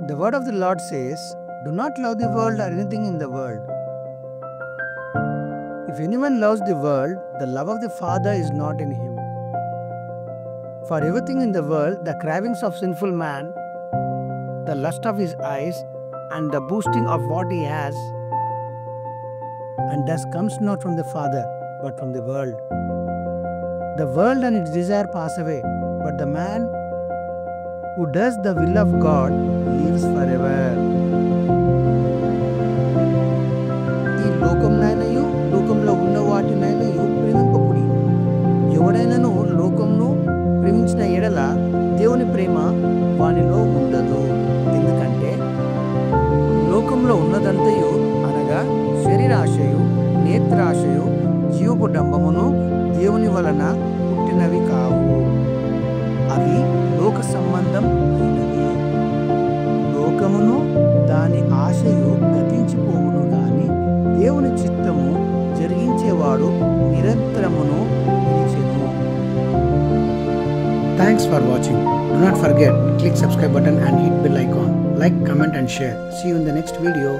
The word of the Lord says, "Do not love the world or anything in the world. If anyone loves the world, the love of the Father is not in him. For everything in the world, the cravings of sinful man, the lust of his eyes, and the boasting of what he has, and thus comes not from the Father, but from the world. The world and its desire pass away, but the man who does the will of God lives forever." ఈ లోకంనైనయు లోకంలో ఉన్న వాటినైనయు ప్రేమింపకుడి. ఎవడైనను లోకంను ప్రేమించిన ఎడల దేవుని ప్రేమ వానిలో ఉండదు. ఎందుకంటే లోకంలో ఉన్నదంతయు అనగా శరీరాశయు, నేత్రాశయు, జీవపు డంబమును దేవుని వలన పుట్టినవి కావు. అవి లోక సంబంధం అయినవి. లోకమును దాని ఆశయు గతించిపోవును గాని దేవుని చిత్తము జరిగించేవాడు నిరంతరమును నిలిచెను. Thanks for watching. Do not forget, click subscribe button and hit bell icon. Like, comment and share. See you in the next video.